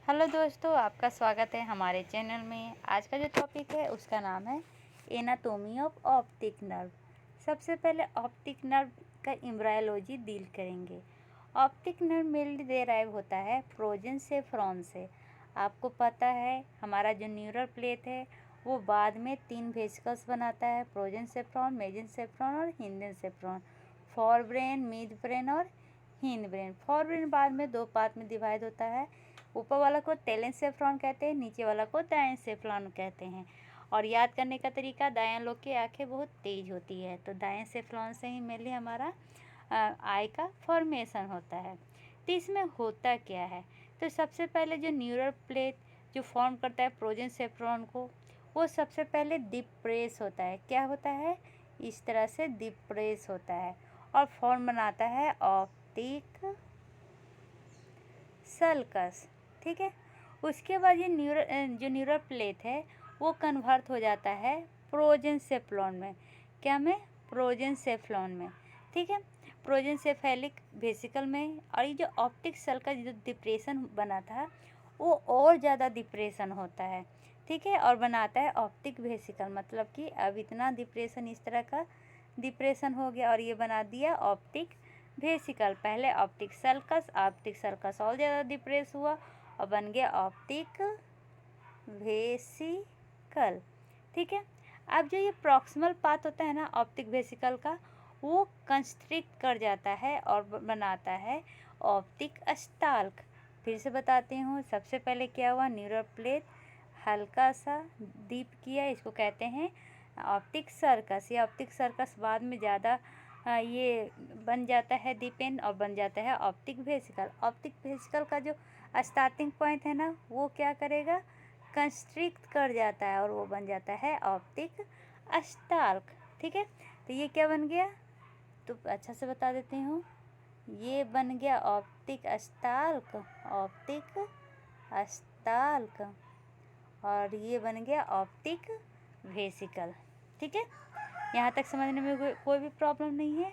Hello दोस्तों, आपका स्वागत है हमारे चैनल में। आज का जो टॉपिक है उसका नाम है एनाटोमी ऑफ ऑप्टिक नर्व। सबसे पहले ऑप्टिक नर्व का एम्ब्रायोलॉजी डील करेंगे। ऑप्टिक नर्व मेनली डेराइव होता है प्रोजेंसेफ्रॉन से। आपको पता है हमारा जो न्यूरल प्लेट है वो बाद में 3 वेसिकल्स बनाता है, प्रोजेंसेफ्रॉन, मेजेंसेफ्रॉन और हिंडेंसेफ्रॉन। फॉर ब्रेन, मिड ब्रेन और हिंड ब्रेन। फॉर ब्रेन बाद में 2 पार्ट में डिवाइड होता है। ऊपर वाला को टेलेंसेफ्रॉन कहते हैं, नीचे वाला को डायंसेफ्रॉन कहते हैं। और याद करने का तरीका, दायां लोग की आंखें बहुत तेज होती है, तो डायंसेफ्रॉन से ही मेनली हमारा आई का फॉर्मेशन होता है। तो इसमें होता क्या है, तो सबसे पहले जो न्यूरल प्लेट जो फॉर्म करता है प्रोजेंसेफ्रॉन को, वो सबसे पहले डिप्रेस होता है। क्या होता है, इस तरह से डिप्रेस होता है और फॉर्म बनाता है ऑप्टिक सल्कस। ठीक है, उसके बाद ये जो न्यूरल प्लेट है वो कन्वर्ट हो जाता है प्रोजेंसेफ्रॉन में। क्या में, प्रोजेंसेफ्रॉन में। ठीक है, प्रोजेंसेफेलिक वेसिकल में। और ये जो ऑप्टिक सल्कस जो डिप्रेशन बना था वो और ज़्यादा डिप्रेशन होता है। ठीक है, और बनाता है ऑप्टिक वेसिकल। मतलब कि अब इतना डिप्रेशन, इस तरह का डिप्रेशन हो गया और ये बना दिया ऑप्टिक वेसिकल। पहले ऑप्टिक सल्कस और ज़्यादा डिप्रेस हुआ और बन गया ऑप्टिक वेसिकल। ठीक है, अब जो ये प्रॉक्सिमल पार्ट होता है ना ऑप्टिक वेसिकल का, वो कंस्ट्रिक्ट कर जाता है और बनाता है ऑप्टिक स्टाल्क। फिर से बताती हूँ, सबसे पहले क्या हुआ, न्यूरल प्लेट हल्का सा डीप किया, इसको कहते हैं ऑप्टिक सर्कस। ये ऑप्टिक सर्कस बाद में ज़्यादा ये बन जाता है डिपेंड और बन जाता है ऑप्टिक वेसिकल। ऑप्टिक वेसिकल का जो स्टार्टिंग पॉइंट है ना वो क्या करेगा, कंस्ट्रिक्ट कर जाता है और वो बन जाता है ऑप्टिक स्टाल्क। ठीक है, तो ये क्या बन गया, तो अच्छा से बता देती हूँ, ये बन गया ऑप्टिक स्टाल्क, ऑप्टिक स्टाल्क, और ये बन गया ऑप्टिक वेसिकल। ठीक है, यहाँ तक समझने में कोई भी प्रॉब्लम नहीं है।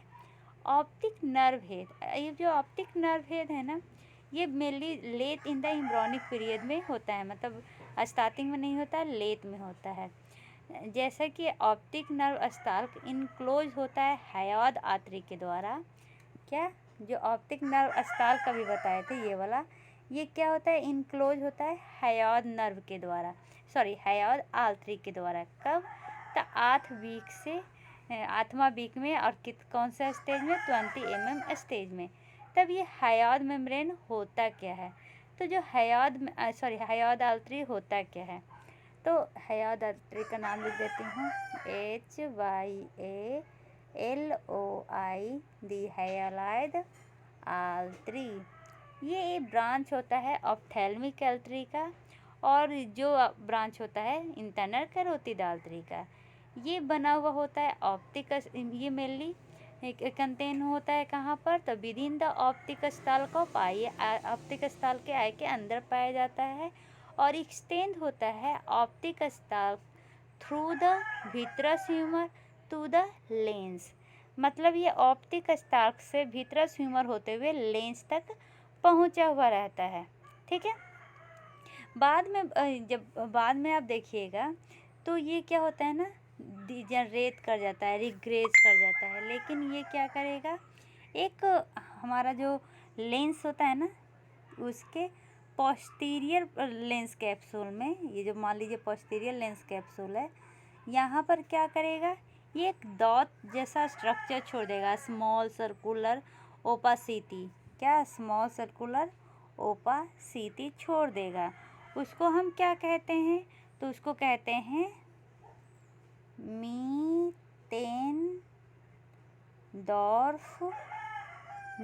ऑप्टिक नर्व हेड, ये जो ऑप्टिक नर्व हेड है ना, ये mainly late in the embryonic period में होता है। मतलब स्टार्टिंग में नहीं होता है, लेट में होता है। जैसा कि ऑप्टिक नर्व स्टाल्क इनक्लोज होता है हायोइड आर्टरी के द्वारा। क्या, जो ऑप्टिक नर्व स्टाल्क कभी बताए थे ये वाला, ये क्या होता है, इनक्लोज होता है हायोइड नर्व के द्वारा, सॉरी हायोइड आर्टरी के द्वारा। कब, तो 8 वीक से 8वां वीक में। और कौन सा स्टेज में, 20 mm स्टेज में। तब ये हायोइड मेम्ब्रेन होता क्या है, तो जो हायोइड आर्टरी होता क्या है, तो हायोइड आर्टरी का नाम लिख देती हूँ, HYALOID, हायोइड आर्टरी। ये ब्रांच होता है ऑप्थेल्मिक आर्टरी का, और जो ब्रांच होता है इंटरनल कैरोटिड आर्टरी का। ये बना हुआ होता है ऑप्टिक, ये मेनली कंटेन होता है कहाँ पर, तो with in the optic stalk of I, optic stalk के आई के अंदर पाया जाता है। और एक्सटेंड होता है optic stalk through the vitreous humour to the lens. मतलब ये ऑप्टिक स्टाल्क से विट्रस ह्यूमर होते हुए लेंस तक पहुंचा हुआ रहता है। ठीक है, बाद में जब बाद में आप देखिएगा तो ये क्या होता है ना, डिजनरेट कर जाता है, रिग्रेस कर जाता है। लेकिन ये क्या करेगा, एक हमारा जो लेंस होता है ना उसके पोस्टीरियर लेंस कैप्सूल में, ये जो मान लीजिए पोस्टीरियर लेंस कैप्सूल है, यहाँ पर क्या करेगा, ये एक डॉट जैसा स्ट्रक्चर छोड़ देगा, स्मॉल सर्कुलर ओपासिटी। क्या, स्मॉल सर्कुलर ओपासिटी छोड़ देगा। उसको हम क्या कहते हैं, तो उसको कहते हैं मिटेनडॉर्फ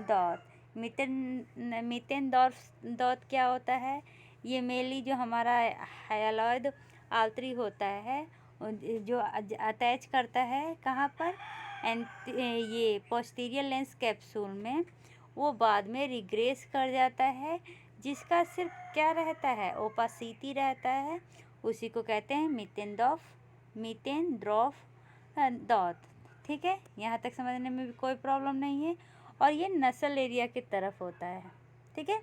डॉट। मिटेनडॉर्फ डॉट क्या होता है, ये मेनली जो हमारा हायोइड आर्टरी होता है जो अटैच करता है कहाँ पर, ये पोस्टीरियर लेंस कैप्सूल में, वो बाद में रिग्रेस कर जाता है, जिसका सिर्फ क्या रहता है, ओपासिटी रहता है। उसी को कहते हैं मिटेनड्रॉफ डॉट। ठीक है, यहाँ तक समझने में भी कोई प्रॉब्लम नहीं है। और ये नसल एरिया की तरफ होता है। ठीक है,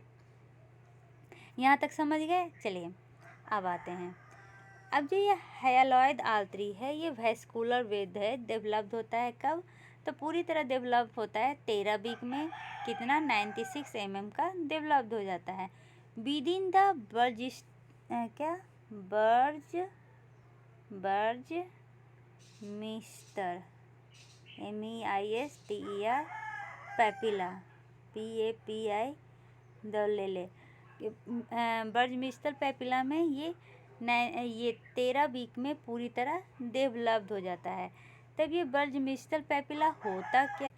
यहाँ तक समझ गए। चलिए अब आते हैं। अब जो ये हाइलोइड आर्टरी है ये वेस्कुलर वेद है, डेवलप्ड होता है कब? तो पूरी तरह डेवलप होता है 13 वीक में। कितना? 96 mm का डेवलप्ड हो जाता है। विदिन द क्या बर्ज मिस्टर MEISTER पैपिला PAPI ले ले बर्जमिस्टर पैपिला में ये 13 वीक में पूरी तरह डेवलप्ड हो जाता है। तब ये बर्जमिस्टर पैपिला होता क्या?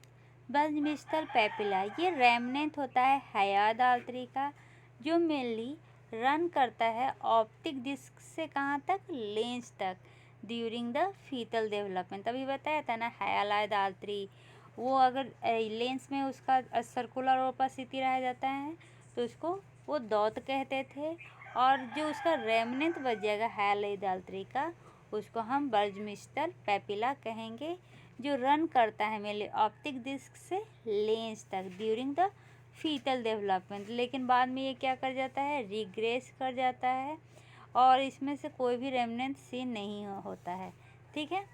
बर्जमिस्टर पैपिला ये रेमनेंट होता है हाइलोइड आर्टरी का, जो मेनली रन करता है ऑप्टिक डिस्क से कहाँ तक? लेंस तक, ड्यूरिंग द फीटल डेवलपमेंट। तभी बताया था ना, हाइलोइड आर्टरी वो अगर लेंस में उसका सर्कुलर ओपेसिटी रह जाता है तो उसको वो डॉट कहते थे, और जो उसका रेमनेंट बच जाएगा हाइलोइड आर्टरी का उसको हम बर्जमिस्टर पैपिला कहेंगे, जो रन करता है मेनली ऑप्टिक डिस्क से लेंस तक ड्यूरिंग द फीटल डेवलपमेंट। लेकिन बाद में ये क्या कर जाता है? रिग्रेस कर जाता है, और इसमें से कोई भी रेमनेंट सीन नहीं होता है। ठीक है,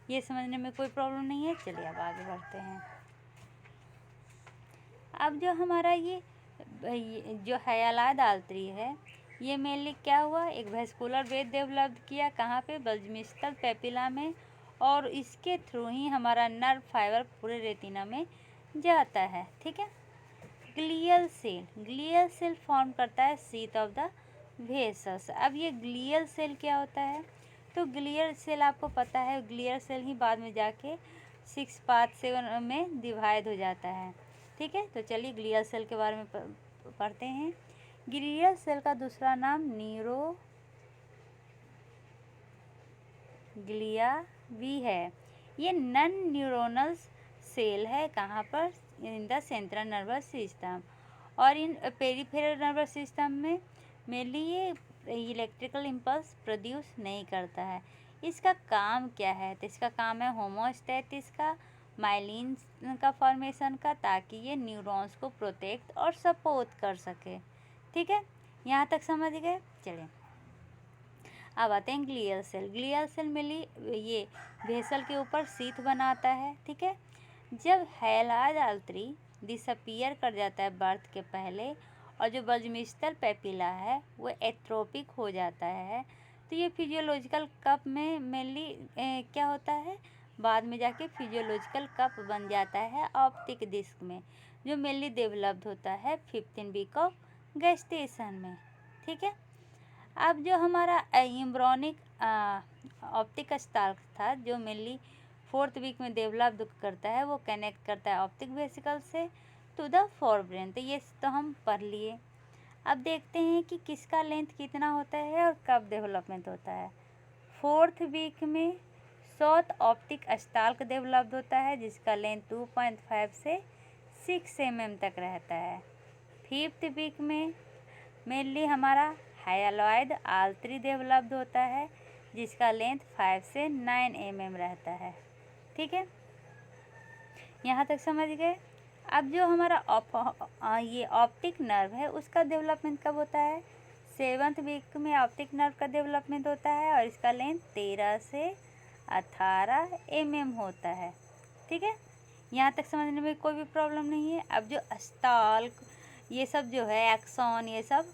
ये समझने में कोई प्रॉब्लम नहीं है। चलिए अब आगे बढ़ते हैं। अब जो हमारा ये जो हाइलोइड आर्टरी है ये मेनली क्या हुआ? एक वेस्कुलर वेद डेवलप किया कहाँ पे? बर्जमिस्टर पैपिला में, और इसके थ्रू ही हमारा नर्व फाइबर पूरे रेटिना में जाता है। ठीक है। ग्लियल सेल फॉर्म करता है शीथ ऑफ द वेसस। अब ये ग्लियल सेल क्या होता है? तो ग्लियल सेल आपको पता है, ग्लियल सेल ही बाद में जाके 6 पार्ट 7 में डिवाइड हो जाता है। ठीक है, तो चलिए ग्लियल सेल के बारे में पढ़ते हैं। ग्लियल सेल का दूसरा नाम न्यूरोग्लिया भी है। ये नॉन न्यूरोनल सेल है कहाँ पर? In the central nervous system, और इन पेरिफेरल नर्वस सिस्टम में मेनली ये इलेक्ट्रिकल इम्पल्स प्रोड्यूस नहीं करता है। इसका काम क्या है? तो इसका काम है होमोस्टैटिस का, माइलिन का फॉर्मेशन का, ताकि ये न्यूरॉन्स को प्रोटेक्ट और सपोर्ट कर सके। ठीक है, यहाँ तक समझ गए। चलिए अब आते हैं glial cell. Glial cell mainly ये वेसल के ऊपर शीथ बनाता है। ठीक है, जब हाइलोइड आर्टरी डिसअपीयर कर जाता है बर्थ के पहले, और जो बर्जमिस्टर पैपिला है वो एट्रोपिक हो जाता है, तो ये फिजियोलॉजिकल कप में मेनली क्या होता है? बाद में जाके फिजियोलॉजिकल कप बन जाता है ऑप्टिक डिस्क में, जो मेनली डेवलप्ड होता है 15 वीक ऑफ गेस्टेशन में। ठीक है, अब जो हमारा एम्ब्रियोनिक ऑप्टिक स्टाल्क था, जो मेनली 4th वीक में डेवलप करता है, वो कनेक्ट करता है ऑप्टिक वेसिकल से टू द फोरब्रेन। तो ये तो हम पढ़ लिए। अब देखते हैं कि किसका लेंथ कितना होता है और कब डेवलपमेंट होता है। 4th वीक में शॉर्ट ऑप्टिक स्टाल्क डेवलप्ड होता है, जिसका लेंथ 2.5 से 6 mm तक रहता है। 5th वीक में मेनली हमारा हाइलोइड आर्टरी डेवलप्ड होता है, जिसका लेंथ 5 से 9 mm रहता है। ठीक है, यहाँ तक समझ गए। अब जो हमारा ये ऑप्टिक नर्व है उसका डेवलपमेंट कब होता है? 7th वीक में ऑप्टिक नर्व का डेवलपमेंट होता है, और इसका लेंथ 13 से 18 mm होता है। ठीक है, यहाँ तक समझने में कोई भी प्रॉब्लम नहीं है। अब जो स्टाल्क ये सब जो है एक्सॉन ये सब,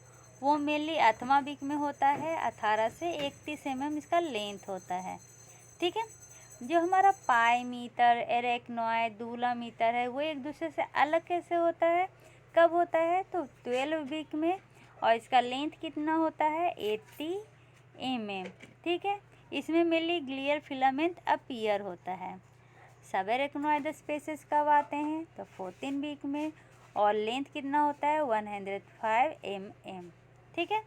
वो मेनली 8वां वीक में होता है, 18 से 31 mm इसका लेंथ होता है। ठीक है, जो हमारा पाई मीटर, एरेक्नॉइड, दूला मीटर है, वो एक दूसरे से अलग कैसे होता है? कब होता है? तो 12 वीक में, और इसका लेंथ कितना होता है? 80 mm। ठीक है, इसमें मेनली ग्लियर फिलामेंट अपीयर होता है। सब एरेक्नॉइड स्पेसेस कब आते हैं? तो 14 वीक में, और लेंथ कितना होता है? 105 mm। ठीक है,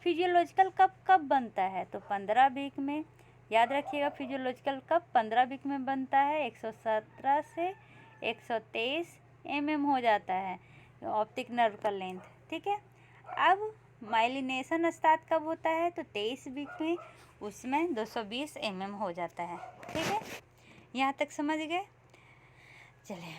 फिजियोलॉजिकल कब बनता है? तो 15 वीक में। याद रखिएगा, फिजियोलॉजिकल कब 15 वीक में बनता है। 117 से 123 mm हो जाता है ऑप्टिक नर्व का लेंथ। ठीक है, अब माइलिनेशन स्टार्ट कब होता है? तो 23 वीक में, उसमें 220 mm हो जाता है। ठीक है, यहाँ तक समझ गए। चलिए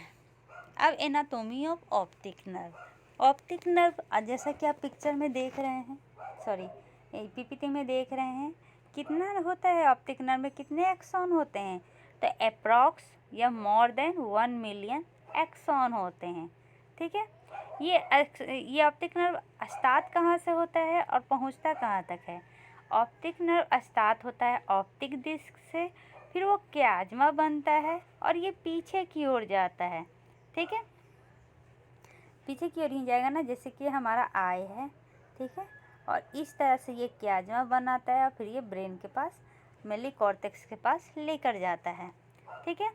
अब anatomy of optic nerve. Optic nerve जैसा कि आप पिक्चर में देख रहे हैं, सॉरी पीपीटी में देख रहे हैं, कितना होता है ऑप्टिक नर्व में, कितने एक्सॉन होते हैं? तो अप्रॉक्स या मोर देन 1 मिलियन एक्सॉन होते हैं। ठीक है, ये ऑप्टिक नर्व स्टार्ट कहाँ से होता है और पहुँचता कहाँ तक है? ऑप्टिक नर्व स्टार्ट होता है ऑप्टिक डिस्क से, फिर वो क्याज्मा बनता है और ये पीछे की ओर जाता है। ठीक है, पीछे की ओर ही जाएगा ना, जैसे कि हमारा आई है। ठीक है, और इस तरह से ये क्याज्मा बनाता है और फिर ये ब्रेन के पास, मेनली कॉर्टेक्स के पास लेकर जाता है। ठीक है,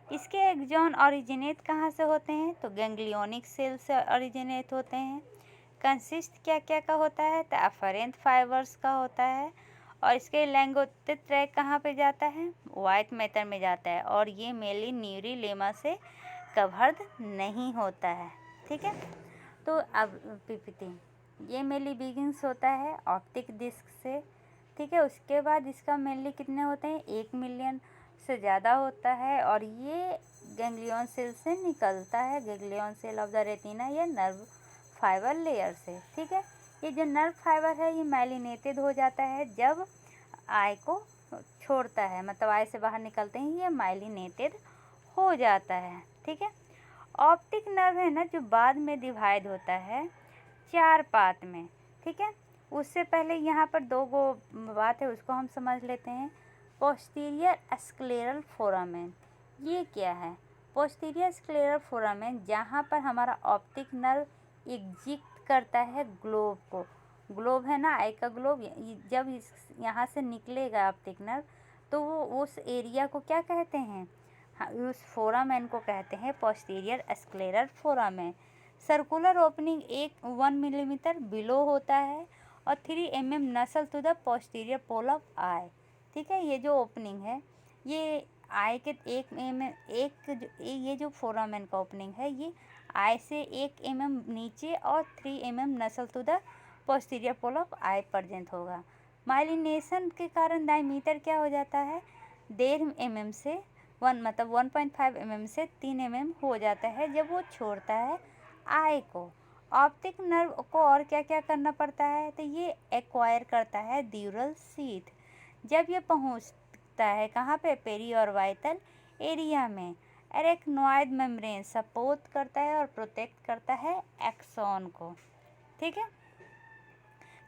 इसके एक्सॉन ओरिजिनेट कहाँ से होते हैं? तो गैंग्लियोनिक सेल से ओरिजिनेट होते हैं। कंसिस्ट क्या क्या का होता है? तो अफरेंट फाइबर्स का होता है। और इसके लैंगोटिक ट्रैक कहाँ पे जाता है? वाइट मैटर में जाता है, और ये मेनली न्यूरी लेमा से कवर्ड नहीं होता है। ठीक है, तो अब पीपीटी ये मेनली बिगिंस होता है ऑप्टिक डिस्क से। ठीक है, उसके बाद इसका मेनली कितने होते हैं? 1 मिलियन से ज़्यादा होता है, और ये गैंग्लियन सेल से निकलता है, ganglion cell of the retina या नर्व फाइबर लेयर से। ठीक है, ये जो नर्व फाइबर है ये माइलिनेटेड हो जाता है जब आई को छोड़ता है, मतलब आई से बाहर निकलते ही ये माइलिनेटेड हो जाता है। ठीक है, ऑप्टिक नर्व है ना जो बाद में डिवाइड होता है 4 पार्ट में। ठीक है, उससे पहले यहाँ पर 2 गो बात है, उसको हम समझ लेते हैं। पोस्टीरियर स्क्लेरल फोरामेन, ये क्या है? पोस्टीरियर स्क्लेरल फोरामेन जहाँ पर हमारा ऑप्टिक नर्व एग्जिट करता है ग्लोब को, ग्लोब है ना आई का ग्लोब, जब इस यहाँ से निकलेगा ऑप्टिक नर्व तो वो उस एरिया को क्या कहते हैं? हाँ, उस फोरामेन को कहते हैं posterior scleral foramen. Circular opening 1 millimetre below होता है और 3 mm nasal to the posterior pole of eye. ठीक है, ये जो ओपनिंग है ये आई के ये जो फोरामेन का ओपनिंग है ये आई से 1 mm नीचे और 3 mm nasal to the posterior pole of eye present होगा। माइलिनेशन के कारण डायमीटर क्या हो जाता है? 1.5 mm से 1.5 mm से 3 mm हो जाता है जब वो छोड़ता है आई को। ऑप्टिक नर्व को और क्या क्या करना पड़ता है? तो ये एक्वायर करता है ड्यूरल सीथ। जब ये पहुंचता है कहाँ पे? पेरी और वाइटल एरिया में। एरेक्नोइड मेम्ब्रेन सपोर्ट करता है और प्रोटेक्ट करता है एक्सॉन को। ठीक है,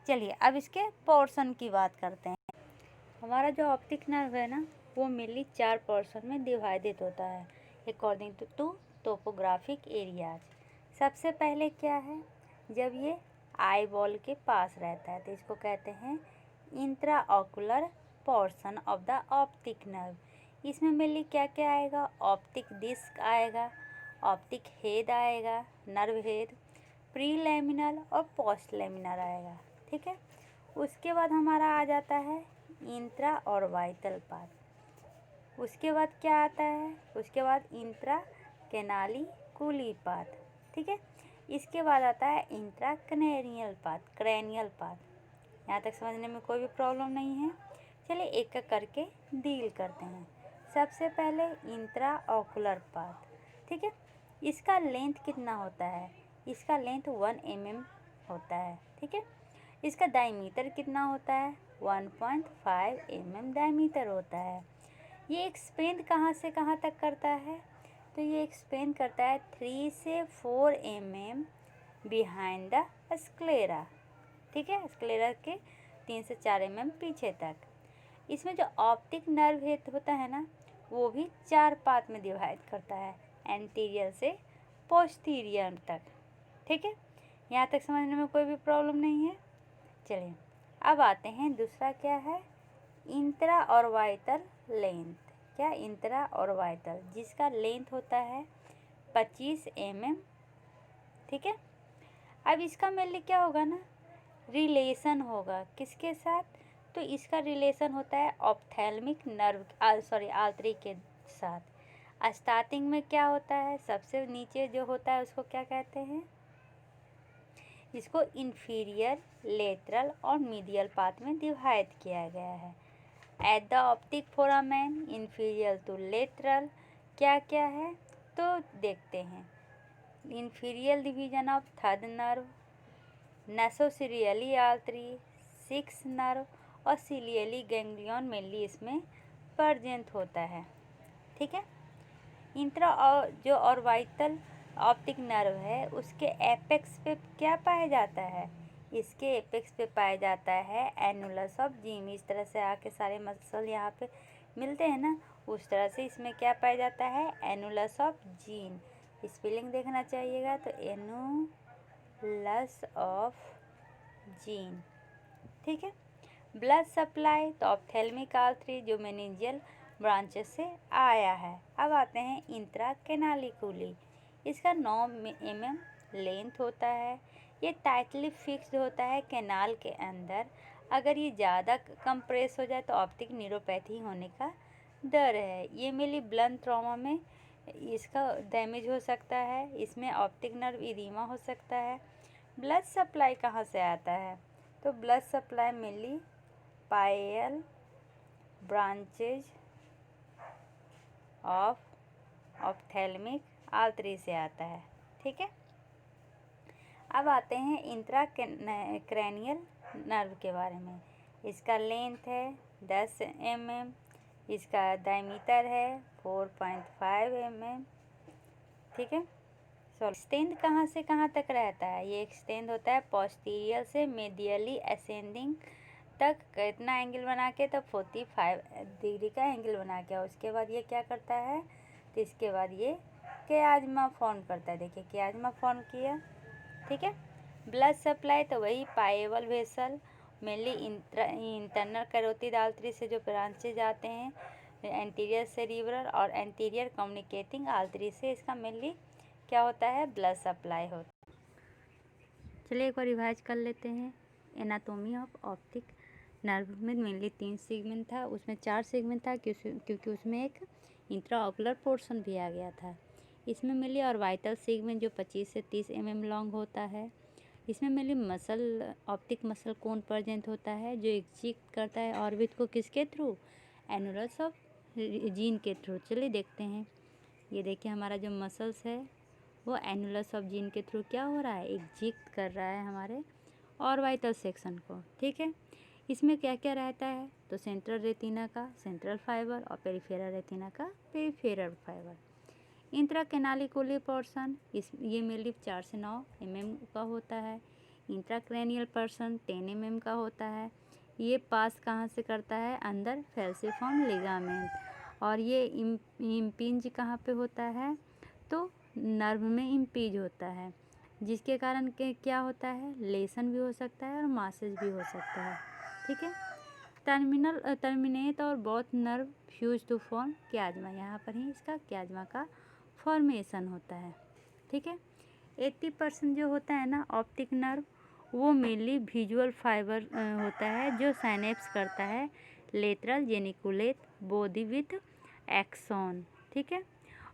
चलिए अब इसके पोर्शन की बात करते हैं। हमारा जो ऑप्टिक नर्व है ना वो मेनली 4 पोर्शन में डिवाइडेड होता है अकॉर्डिंग टू टोपोग्राफिक एरियाज। सबसे पहले क्या है? जब ये आई बॉल के पास रहता है तो इसको कहते हैं intra ocular portion of the optic nerve. इसमें मेनली क्या क्या आएगा? ऑप्टिक डिस्क आएगा, ऑप्टिक हेड आएगा, नर्व हेड, प्री लैमिनल और पोस्ट लैमिनल आएगा। ठीक है, उसके बाद हमारा आ जाता है इंट्रा और वाइटल पार्ट। उसके बाद क्या आता है? उसके बाद इंट्रा कैनाली कूली पार्ट। ठीक है, इसके बाद आता है इंट्रा क्रेनियल पार्ट। यहाँ तक समझने में कोई भी प्रॉब्लम नहीं है। चलिए एक एक करके डील करते हैं। सबसे पहले इंट्रा ऑकुलर पार्ट। ठीक है, इसका लेंथ कितना होता है? इसका लेंथ 1 mm होता है। ठीक है, इसका डायमीटर कितना होता है? 1.5 mm डायमीटर होता है। ये एक्सपेंड कहाँ से कहाँ तक करता है? तो ये एक्सपेंड करता है 3 से 4 mm बिहाइंड द स्क्लेरा। ठीक है, स्क्लेरा के 3 से 4 mm पीछे तक। इसमें जो ऑप्टिक नर्व हेड होता है ना वो भी 4 पार्ट में डिवाइड करता है, एंटीरियर से पोस्टीरियर तक। ठीक है, यहाँ तक समझने में कोई भी प्रॉब्लम नहीं है। चलिए अब आते हैं दूसरा क्या है? Intra orbital length. क्या? इंट्रा ऑर्बिटल, जिसका लेंथ होता है 25 mm। ठीक है, अब इसका मेनली क्या होगा ना, रिलेशन होगा किसके साथ? तो इसका रिलेशन होता है ऑप्थेल्मिक नर्व आर्टरी के साथ। स्टार्टिंग में क्या होता है? सबसे नीचे जो होता है उसको क्या कहते हैं? इसको इंफीरियर, लेटरल और मीडियल पार्ट में डिवाइड किया गया है। At the optic foramen inferior to lateral क्या क्या है तो देखते हैं। inferior division of third nerve, nasociliary artery, sixth nerve और ciliary ganglion मेनली इसमें प्रेजेंट होता है। ठीक है। इंट्रा और जो ऑर्बिटल ऑप्टिक नर्व है उसके एपेक्स पे क्या पाया जाता है, इसके एपेक्स पे पाया जाता है एनुलस ऑफ जीन। इस तरह से आके सारे मसल यहाँ पे मिलते हैं ना, उस तरह से इसमें क्या पाया जाता है, एनुलस ऑफ जीन। स्पेलिंग देखना चाहिएगा तो एनुलस ऑफ जीन। ठीक है। ब्लड सप्लाई तो ऑप्थेल्मिक आर्टरी जो मेनिंजियल ब्रांचेस से आया है। अब आते हैं इंट्रा कैनालिकुली। इसका 9 mm लेंथ होता है। ये टाइटली फिक्स्ड होता है कैनाल के अंदर। अगर ये ज़्यादा कंप्रेस हो जाए तो ऑप्टिक न्यूरोपैथी होने का डर है। ये मेनली ब्लंट ट्रॉमा में इसका डैमेज हो सकता है। इसमें ऑप्टिक नर्व इरीमा हो सकता है। ब्लड सप्लाई कहाँ से आता है, तो blood supply mainly Payal branches of ophthalmic artery से आता है। ठीक है। अब आते हैं इंट्रा क्रैनियल नर्व के बारे में। इसका लेंथ है 10 mm, इसका डायमीटर है 4.5 mm। ठीक है। एक्सटेंड कहाँ से कहाँ तक रहता है, ये एक्सटेंड होता है पोस्टीरियर से मेडियली असेंडिंग तक। कितना एंगल बना के, तो 45 डिग्री का एंगल बना के। उसके बाद ये क्या करता है, तो इसके बाद ये कियाज्मा फॉर्म करता है। देखिए कियाज्मा फॉर्म किया। ठीक है। ब्लड सप्लाई तो वही pial vessel mainly internal carotid artery से जो ब्रांचेज आते हैं, एंटीरियर सेरिब्रल और एंटीरियर कम्युनिकेटिंग आर्टरी से इसका मेनली क्या होता है, ब्लड सप्लाई होता है। चलिए एक बार रिवाइज कर लेते हैं। एनाटोमी ऑफ ऑप्टिक नर्व में मेनली 3 सेगमेंट था, उसमें 4 सेगमेंट था क्योंकि उसमें एक इंट्राऑकुलर पोर्शन भी आ गया था। इसमें मेनली ऑर्बिटल सेगमेंट जो 25 से 30 mm लॉन्ग होता है। इसमें मेनली मसल ऑप्टिक मसल कोन प्रेजेंट होता है जो एग्जीक्यूट करता है ऑर्बिट को किसके थ्रू, एनुलस ऑफ जीन के थ्रू। चलिए देखते हैं। ये देखिए हमारा जो मसल्स है वो एनुलस ऑफ जीन के थ्रू क्या हो रहा है, एग्जीक्यूट कर रहा है हमारे ऑर्बिटल सेक्शन को। ठीक है। इसमें क्या क्या रहता है, तो सेंट्रल रेटिना का सेंट्रल फाइबर और पेरिफेरल रेटिना का peripheral fibre. Intra canalicular portion ये मेनली 4 से 9 mm का होता है। इंट्रा क्रैनियल पोर्शन 10 mm का होता है। ये पास कहाँ से करता है, अंदर फेल्सिफॉर्म लिगामेंट। और ये इम्पिंज कहाँ पे होता है, तो नर्व में इम्पीज होता है, जिसके कारण के क्या होता है, लेसन भी हो सकता है और मासेज भी हो सकता है। ठीक है। टर्मिनेट और both nerve fuse to form chiasma. यहाँ पर ही इसका कियाज्मा का फॉर्मेशन होता है। ठीक है। 80% जो होता है ना ऑप्टिक नर्व, वो मेनली विजुअल फाइबर होता है जो साइनेप्स करता है lateral geniculate body with axon. ठीक है।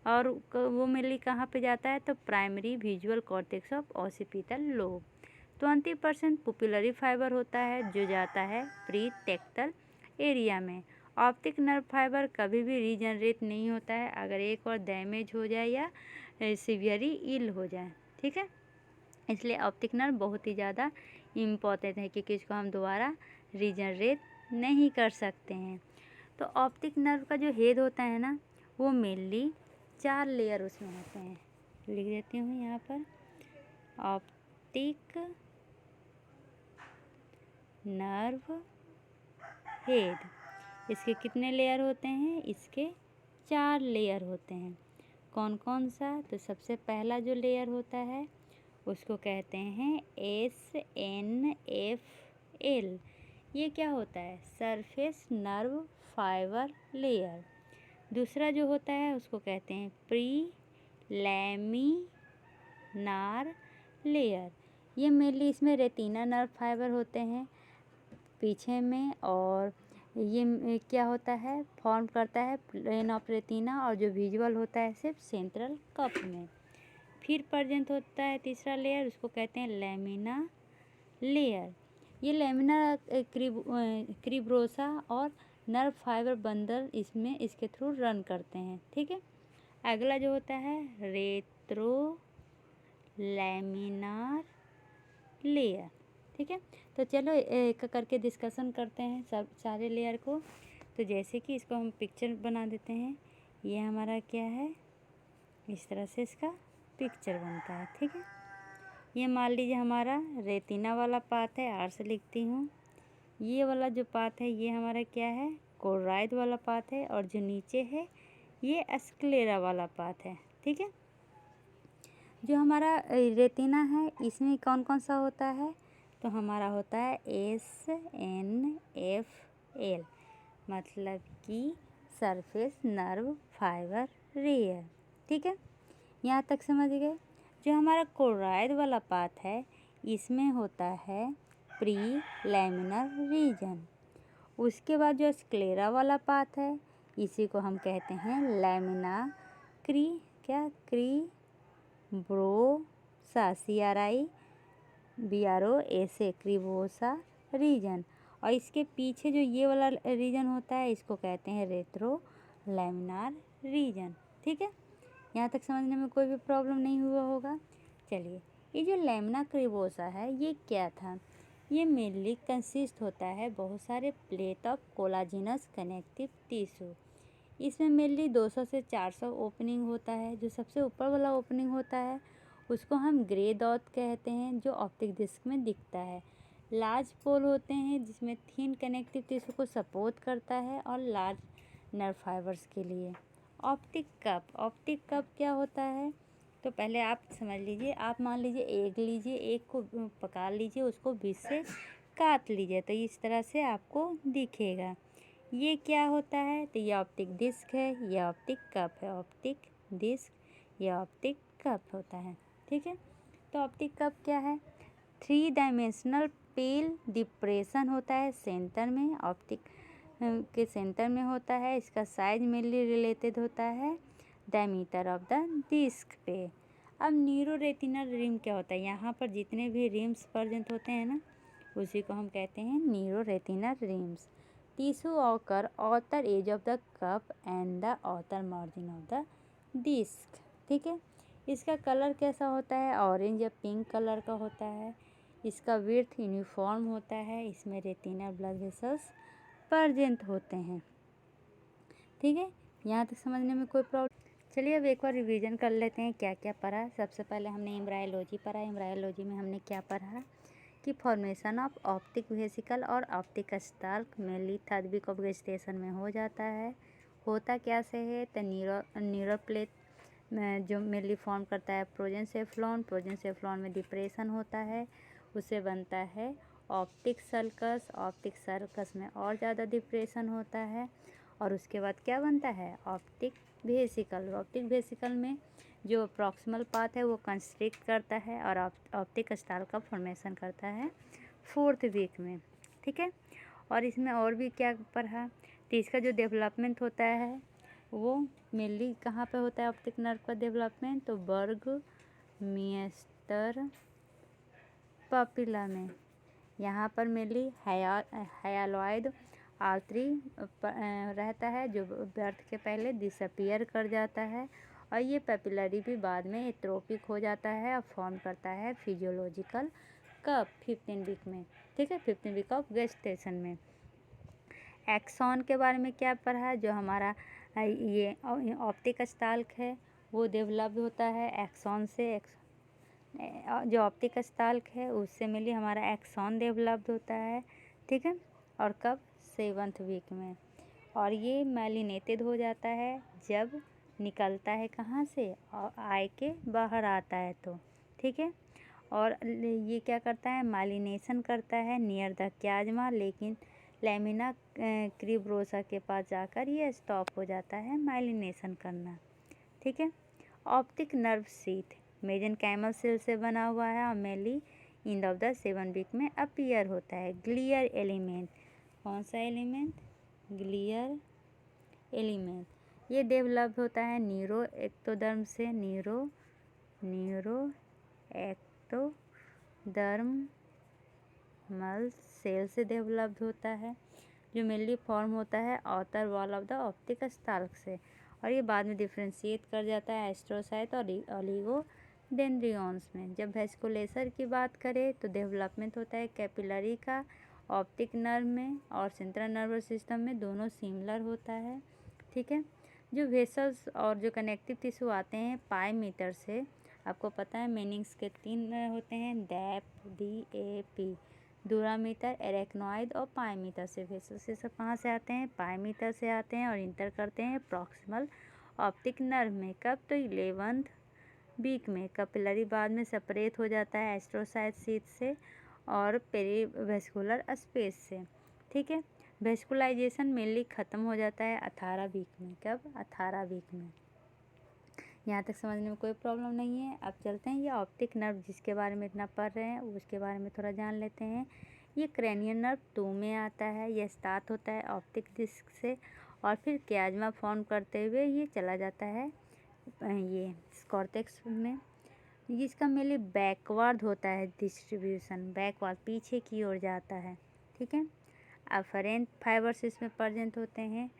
और वो मेनली कहाँ पे जाता है, तो primary visual cortex of occipital lobe. 20% pupillary fibre होता है जो जाता है प्री टेक्टल एरिया में। ऑप्टिक नर्व फाइबर कभी भी रीजनरेट नहीं होता है अगर एक और डैमेज हो जाए या सीवियरली इल हो जाए। ठीक है। इसलिए ऑप्टिक नर्व बहुत ही ज़्यादा इम्पोर्टेंट है क्योंकि इसको हम दोबारा रीजनरेट नहीं कर सकते हैं। तो ऑप्टिक नर्व का जो हेड होता है ना, वो मेनली 4 लेयर उसमें होते हैं। लिख देती हूँ यहाँ पर, ऑप्टिक नर्व हेड। इसके कितने लेयर होते हैं, इसके 4 लेयर होते हैं। कौन कौन सा, तो सबसे पहला जो लेयर होता है उसको कहते हैं SNFL। ये क्या होता है, सरफेस नर्व फाइबर लेयर। दूसरा जो होता है उसको कहते हैं प्री लैमिनार लेयर। ये मेनली इसमें रेटिना नर्व फाइबर होते हैं पीछे में, और ये क्या होता है, फॉर्म करता है प्लेन ऑफ रेटिना, और जो विजुअल होता है सिर्फ सेंट्रल कप में। फिर प्रेजेंट होता है तीसरा लेयर, उसको कहते हैं लैमिना लेयर। ये लैमिना क्रिब्रोसा और नर्व फाइबर बंडल इसमें इसके थ्रू रन करते हैं। ठीक है। अगला जो होता है रेट्रो लैमिनार लेयर। ठीक है, तो चलो एक करके डिस्कशन करते हैं सब सारे लेयर को। तो जैसे कि इसको हम पिक्चर बना देते हैं, ये हमारा क्या है, इस तरह से इसका पिक्चर बनता है। ठीक है, ये मान लीजिए हमारा रेटिना वाला पार्ट है, आर से लिखती हूँ। ये वाला जो पार्ट है ये हमारा क्या है, कोराइड वाला पार्ट है, और जो नीचे है ये स्क्लेरा वाला पार्ट है। ठीक है, जो हमारा रेटिना है इसमें कौन कौन सा होता है, तो हमारा होता है SNFL, मतलब कि सरफेस नर्व फाइबर लेयर। ठीक है, यहाँ तक समझ गए। जो हमारा कोराइड वाला पार्ट है इसमें होता है प्री लैमिनर रीजन। उसके बाद जो स्क्लेरा वाला पार्ट है इसी को हम कहते हैं लैमिना क्री ब्रोसा CRIBROSA क्रिबोसा रीजन। और इसके पीछे जो ये वाला रीजन होता है इसको कहते हैं रेट्रो लैमिनार रीजन। ठीक है, यहाँ तक समझने में कोई भी प्रॉब्लम नहीं हुआ होगा। चलिए, ये जो लैमिना क्रिबोसा है ये क्या था, ये मेनली कंसिस्ट होता है बहुत सारे प्लेट ऑफ कोलाजिनस कनेक्टिव टिश्यू। इसमें मेनली 200 से 400 ओपनिंग होता है। जो सबसे ऊपर वाला ओपनिंग होता है उसको हम ग्रे डॉट कहते हैं, जो ऑप्टिक डिस्क में दिखता है। लार्ज पोल होते हैं जिसमें थिन कनेक्टिव टिश्यू को सपोर्ट करता है और लार्ज नर्व फाइबर्स के लिए। ऑप्टिक कप क्या होता है, तो पहले आप समझ लीजिए। आप मान लीजिए एक लीजिए, एक को पका लीजिए, उसको बीच से काट लीजिए, तो इस तरह से आपको दिखेगा। ये क्या होता है, तो ये ऑप्टिक डिस्क है, ये ऑप्टिक कप है। ऑप्टिक डिस्क, ये ऑप्टिक कप होता है। ठीक है, तो ऑप्टिक कप क्या है, 3 डायमेंशनल पेल डिप्रेशन होता है सेंटर में, ऑप्टिक के सेंटर में होता है। इसका साइज मेनली रिलेटेड होता है डायमीटर ऑफ द डिस्क पे। अब न्यूरो रेटिनल रिम क्या होता है, यहाँ पर जितने भी रिम्स प्रेजेंट होते हैं ना उसी को हम कहते हैं neuro retinal rims. Tissue occur outer edge of the cup and the outer margin of the disc. ठीक है, इसका कलर कैसा होता है, ऑरेंज या पिंक कलर का होता है। इसका विड्थ यूनिफॉर्म होता है, इसमें रेटिनल ब्लड वेसल्स प्रेजेंट होते हैं। ठीक है, यहाँ तक समझने में कोई प्रॉब्लम। चलिए अब एक बार रिवीजन कर लेते हैं क्या क्या पढ़ा। सबसे पहले हमने एम्ब्रायोलॉजी पढ़ा। एम्ब्रायोलॉजी में हमने क्या पढ़ा कि फॉर्मेशन ऑफ ऑप्टिक वेसिकल और optic stalk mainly third week of gestation में हो जाता है। होता क्या से है, तो न्यूरोप्लेट जो मेनली फॉर्म करता है प्रोजेंसेफ्लॉन में डिप्रेशन होता है, उससे बनता है ऑप्टिक सर्कस में और ज़्यादा डिप्रेशन होता है। और उसके बाद क्या बनता है, ऑप्टिक वेसिकल में जो प्रॉक्सिमल पार्ट है वो कंस्ट्रिक्ट करता है और ऑप्टिक स्टाल का फॉर्मेशन करता है 4th वीक में। ठीक है, और इसमें और भी क्या पढ़ा, तो इसका जो डेवलपमेंट होता है वो मेनली कहाँ पे होता है, ऑप्टिक नर्व का डेवलपमेंट, तो बर्ग मिएस्टर पपिला में। यहाँ पर मेनली हाइलोइड आर्टरी रहता है जो बर्थ के पहले डिसअपियर कर जाता है, और ये पेपिलरी भी बाद में एट्रोपिक हो जाता है और फॉर्म करता है फिजियोलॉजिकल कब 15 वीक में। ठीक है, 15 वीक ऑफ गेस्टेशन में। एक्सॉन के बारे में क्या पढ़ा, जो हमारा ये ऑप्टिक स्टाल्क है वो डेवलप होता है एक्सॉन से। जो ऑप्टिक स्टाल्क है उससे मिली हमारा एक्सॉन डेवलप्ड होता है। ठीक है, और कब, 7th वीक में। और ये मैलिनेटेड हो जाता है जब निकलता है कहाँ से, और आई के बाहर आता है तो। ठीक है, और ये क्या करता है, माइलिनेशन करता है नियर द क्याजमा, लेकिन लैमिना क्रिब्रोसा के पास जाकर ये स्टॉप हो जाता है माइलिनेशन करना। ठीक है, optic nerve sheath mesenchymal cell से बना हुआ है और mainly end of the 7 week में अपीयर होता है। ग्लियर एलिमेंट, कौन सा एलिमेंट, ग्लियर एलिमेंट, ये डेवलप होता है न्यूरो एक्टोडर्म से। न्यूरो एक्टोडर्मल सेल से डेवलप्ड होता है, जो मेनली फॉर्म होता है outer wall of the optic stalk से, और ये बाद में डिफ्रेंशिएट कर जाता है एस्ट्रोसाइट और ओलिगो डेंड्रियॉन्स में। जब वेस्कुलेचर की बात करें तो डेवलपमेंट होता है कैपिलरी का ऑप्टिक नर्व में और सेंट्रल नर्वस सिस्टम में, दोनों सिमिलर होता है। ठीक है। जो वेसल्स और जो कनेक्टिव टिश्यू आते हैं पाई मीटर से, आपको पता है मेनिंग्स के 3 होते हैं, DAP, दूरामीटर, एरेक्नॉइड और पाई मीटर से। वेसल्स से सब कहाँ से आते हैं? पाई मीटर से आते हैं और इंटर करते हैं प्रॉक्सिमल ऑप्टिक नर्व में। कब? तो 11th वीक में। कैपिलरी बाद में सेपरेट हो जाता है एस्ट्रोसाइट शीथ से और पेरीवेस्कुलर स्पेस से। ठीक है। वेस्कुलाइजेशन मेनली ख़त्म हो जाता है 18 वीक में। कब? 18 वीक में। यहाँ तक समझने में कोई प्रॉब्लम नहीं है। अब चलते हैं ये ऑप्टिक नर्व जिसके बारे में इतना पढ़ रहे हैं उसके बारे में थोड़ा जान लेते हैं। ये क्रेनियल नर्व 2 में आता है। यह स्टार्ट होता है ऑप्टिक डिस्क से और फिर क्याज्मा फॉर्म करते हुए ये चला जाता है ये कॉर्टेक्स में। इसका मेनली बैकवर्ड होता है डिस्ट्रीब्यूशन, बैकवर्ड पीछे की ओर जाता है। ठीक है। अफरेंट फाइबर्स इसमें प्रेजेंट होते हैं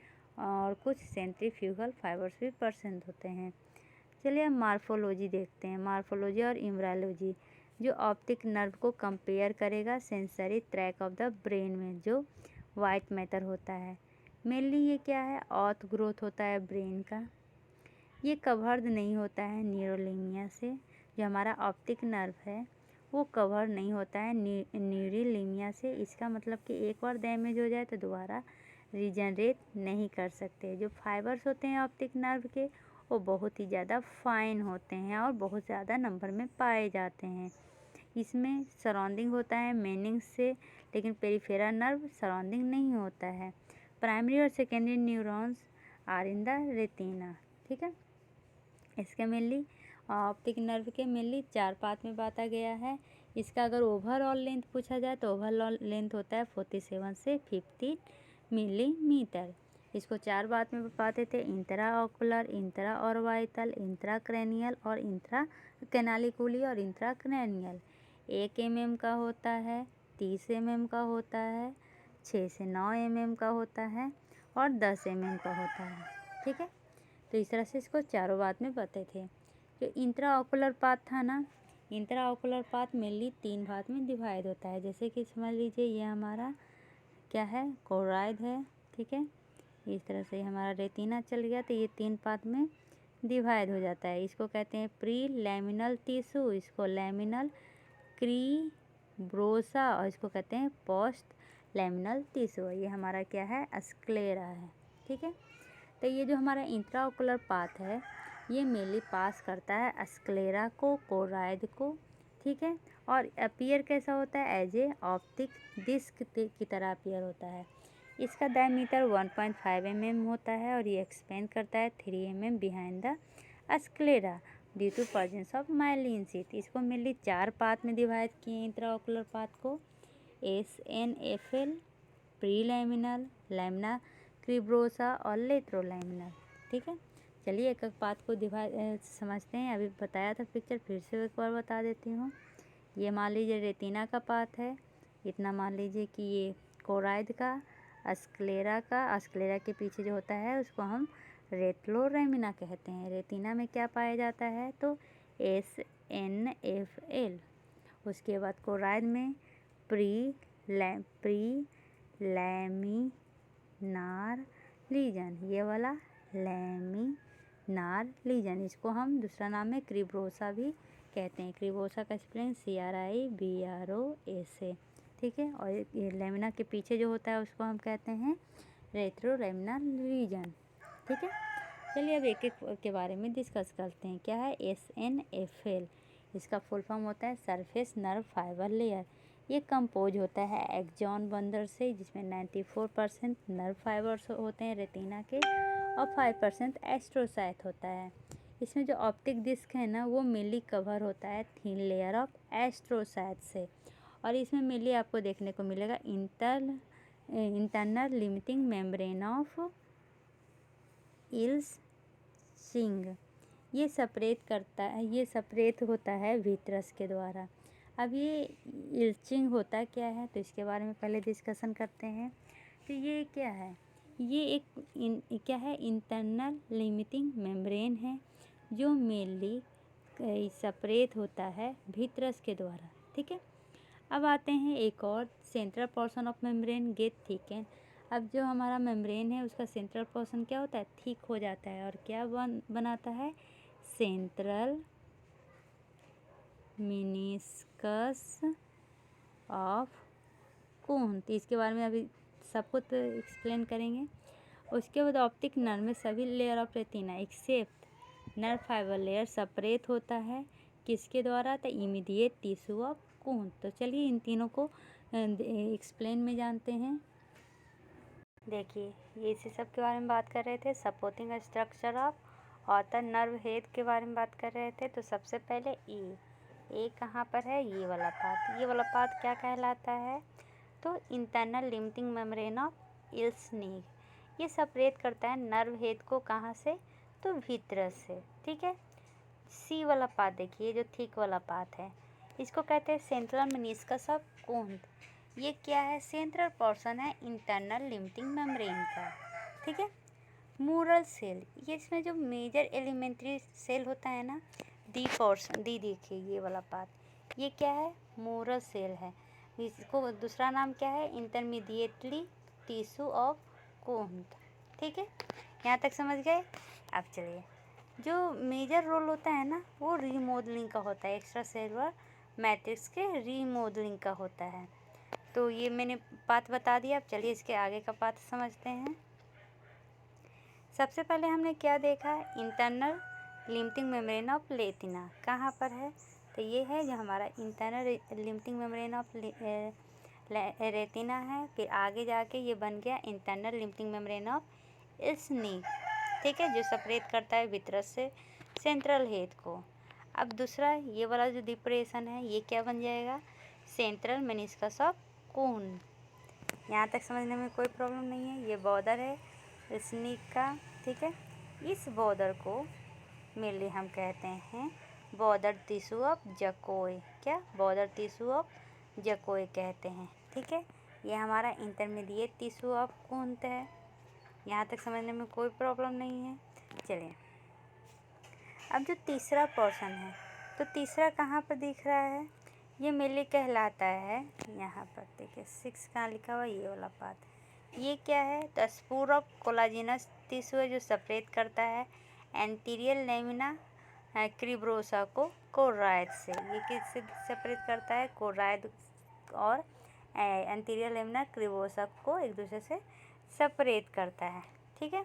और कुछ सेंट्रीफ्यूगल फाइबर्स भी प्रेजेंट होते हैं। चलिए अब मार्फोलॉजी देखते हैं। मार्फोलॉजी और इम्ब्रायोलॉजी जो ऑप्टिक नर्व को कंपेयर करेगा sensory track of the brain में जो वाइट मैटर होता है। मेनली ये क्या है? ऑर्थ ग्रोथ होता है ब्रेन का। ये कवर्ड नहीं होता है न्यूरोलीनिया से। जो हमारा ऑप्टिक नर्व है वो कवर नहीं होता है न्यूरोलीनिया से। इसका मतलब कि एक बार डैमेज हो जाए तो दोबारा रीजनरेट नहीं कर सकते। जो फाइबर्स होते हैं ऑप्टिक नर्व के वो बहुत ही ज़्यादा फाइन होते हैं और बहुत ज़्यादा नंबर में पाए जाते हैं। इसमें सराउंडिंग होता है मेनिंग्स से, लेकिन पेरिफेरल नर्व सराउंडिंग नहीं होता है। प्राइमरी और secondary neurons are in the retina. ठीक है। इसके मेनली ऑप्टिक नर्व के मेनली 4 पार्ट में बांटा गया है। इसका अगर ओवरऑल लेंथ पूछा जाए तो ओवरऑल लेंथ होता है 47 से 50 मिलीमीटर। इसको 4 पार्ट में बांटे थे, intra ocular, intra orbital, intra cranial और इंट्रा कैनालिकुली और इंट्रा क्रेनियल। 1 mm का होता है, 30 mm का होता है, 6 से 9 mm का होता है और 10 mm का होता है। ठीक है। तो इस तरह से इसको चारों बात में बताए थे। जो इंट्रा ऑकुलर पाथ था ना, इंट्रा ऑकुलर पाथ मेनली 3 भाग में डिवाइड होता है। जैसे कि समझ लीजिए ये हमारा क्या है? कोराइड है। ठीक है। इस तरह से हमारा रेटिना चल गया तो ये 3 पार्ट में डिवाइड हो जाता है। इसको कहते हैं प्री लैमिनल टिश्यू, इसको लैमिनल क्रीब्रोसा और इसको कहते हैं पोस्ट लैमिनल टिश्यू। ये हमारा क्या है? स्क्लेरा है। ठीक है। तो ये जो हमारा इंट्राओकुलर पाथ है ये मेनली पास करता है स्क्लेरा को, कोराइड को। ठीक है। और अपीयर कैसा होता है? एज ए ऑप्टिक डिस्क की तरह अपीयर होता है। इसका डायमीटर 1.5 mm होता है और ये एक्सपेंड करता है 3 mm behind the sclera due to presence of myelin sheath. इसको मेनली 4 पार्ट में डिवाइड किए इंट्राओकुलर पाथ को, SNFL, pre laminar, lamina cribrosa और लेट्रोलैमिनल। ठीक है। चलिए एक एक पाथ को डिवाइड समझते हैं। अभी बताया था पिक्चर, फिर से एक बार बता देती हूँ। ये मान लीजिए रेटिना का पाथ है, इतना मान लीजिए कि ये कोराइड का, स्क्लेरा का, स्क्लेरा के पीछे जो होता है उसको हम रेट्रोलैमिना कहते हैं। रेटिना में क्या पाया जाता है? तो SNFL। उसके बाद कोराइड में प्री लैमिनार लीजन, ये वाला लैमिनार लीजन, इसको हम दूसरा नाम है क्रीब्रोसा भी कहते हैं। क्रीब्रोसा का स्पेलिंग CRIBROSA। ठीक है। और ये लैमिना के पीछे जो होता है उसको हम कहते हैं रेट्रोलैमिनल रीजन। ठीक है। चलिए अब एक एक के बारे में डिस्कस करते हैं। क्या है? SNFL। इसका फुल फॉर्म होता है सरफेस नर्व फाइबर लेयर। ये कंपोज होता है एक्सॉन बंडल से जिसमें 94% नर्व फाइबर्स होते हैं रेटिना के और 5% एस्ट्रोसाइट होता है। इसमें जो ऑप्टिक डिस्क है ना वो मेनली कवर होता है थिन लेयर ऑफ एस्ट्रोसाइट से। और इसमें मेनली आपको देखने को मिलेगा इंटरनल लिमिटिंग मेम्ब्रेन ऑफ इल्सिंग। ये सेपरेट होता है विट्रस के द्वारा। अब ये इल्चिंग होता क्या है तो इसके बारे में पहले डिस्कशन करते हैं। तो ये क्या है? ये एक क्या है? इंटरनल लिमिटिंग मेम्ब्रेन है जो मेनली सेपरेट होता है भित्रस के द्वारा। ठीक है, अब आते हैं एक और, central portion of membrane get thicken. अब जो हमारा मेम्ब्रेन है उसका सेंट्रल पोर्शन क्या होता है, थिक हो जाता है और क्या बनाता है, सेंट्रल मेनिस्कस ऑफ कोन। तो इसके बारे में अभी सब कुछ एक्सप्लेन करेंगे। उसके बाद ऑप्टिक नर्व में सभी layer of retina except nerve fibre layer separate होता है किसके द्वारा, तो इमीडिएट टिश्यू ऑफ कोन। तो चलिए इन तीनों को एक्सप्लेन में जानते हैं। देखिए, ये इसी सब के बारे में बात कर रहे थे, सपोर्टिंग स्ट्रक्चर ऑफ ऑर्थर नर्व हेड के बारे में बात कर रहे थे। तो सबसे पहले ए कहाँ पर है, ये वाला पार्ट क्या कहलाता है, तो इंटरनल लिमिटिंग मेम्ब्रेन ऑफ इल्सनिग। ये सेपरेट करता है नर्व हेड को कहाँ से, तो भीतरस से। ठीक है, सी वाला पार्ट देखिए, जो थिक वाला पार्ट है, इसको कहते हैं सेंट्रल मेनिस्कस ऑफ कोन। ये क्या है, सेंट्रल पोर्शन है इंटरनल लिमिटिंग मेम्ब्रेन का। ठीक है, मूरल सेल, ये इसमें जो मेजर एलिमेंट्री सेल होता है ना, डी पोर्शन, डी देखिए ये वाला पार्ट, ये क्या है, मूरल सेल है। इसको दूसरा नाम क्या है, इंटरमीडिएटली टिश्यू ऑफ कोन। ठीक है, यहाँ तक समझ गए। अब चलिए, जो मेजर रोल होता है ना, वो रीमॉडलिंग का होता है, एक्स्ट्रा सेलुलर मैट्रिक्स के रीमॉडलिंग का होता है। तो ये मैंने पाथ बता दिया। अब चलिए इसके आगे का पाथ समझते हैं। सबसे पहले हमने क्या देखा, internal limiting membrane of retina कहाँ पर है, तो ये है जो हमारा internal limiting membrane of retina है। फिर आगे जाके ये बन गया इंटरनल लिमिटिंग मेम्ब्रेन ऑफ इल्सनिग। ठीक है, जो सेपरेट करता है भीतरस से सेंट्रल हेड को। अब दूसरा ये वाला जो डिप्रेशन है, ये क्या बन जाएगा, सेंट्रल मेनिस्कस ऑफ कोन। यहाँ तक समझने में कोई प्रॉब्लम नहीं है। ये बॉर्डर है स्नीक का। ठीक है, इस बॉर्डर को मेनली हम कहते हैं बॉर्डर टिश्यू ऑफ जकोय। क्या, बॉर्डर टिश्यू ऑफ जकोय कहते हैं। ठीक है, ये हमारा इंटरमीडिएट टिश्यू ऑफ कोन है। यहाँ तक समझने में कोई प्रॉब्लम नहीं है। चलिए, अब जो तीसरा पोर्शन है, तो तीसरा कहाँ पर दिख रहा है, ये मेनली कहलाता है, यहाँ पर देखिए 6 कहाँ लिखा हुआ, ये वाला पार्ट। ये क्या है, द स्पूर ऑफ कोलाजिनस टिश्यू है जो सेपरेट करता है एंटीरियर लेमिना क्रिब्रोसा को कोराइड से। ये किससे सेपरेट करता है, कोराइड और एंटीरियर लेमिना क्रिब्रोसा को एक दूसरे से सेपरेट करता है। ठीक है,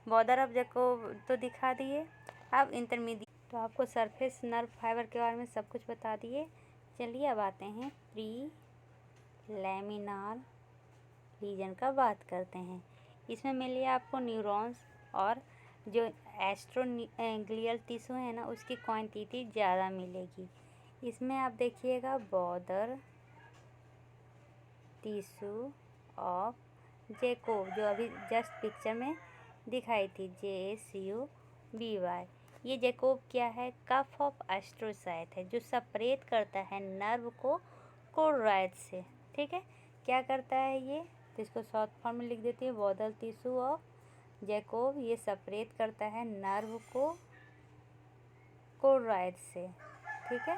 बॉर्डर ऑफ जैकोब तो दिखा दिए। अब इंटरमीडिएट, तो आपको सरफेस नर्व फाइबर के बारे में सब कुछ बता दिए। चलिए अब आते हैं प्री लैमिनार रीजन का बात करते हैं। इसमें मिलिए आपको न्यूरॉन्स और जो एस्ट्रोग्लियल टिश्यू है ना, उसकी क्वांटिटी ज़्यादा मिलेगी। इसमें आप देखिएगा बॉर्डर टिश्यू ऑफ जैकोब, जो अभी जस्ट पिक्चर में दिखाई थी, JACOBY। ये जैकोब क्या है, कफ ऑफ एस्ट्रोसाइट है जो सेपरेट करता है नर्व को कोराइड से। ठीक है, क्या करता है ये, तो इसको शॉर्ट फॉर्म में लिख देती है, बॉर्डर टिश्यू ऑफ जैकोब। ये सेपरेट करता है नर्व को कोराइड से। ठीक है,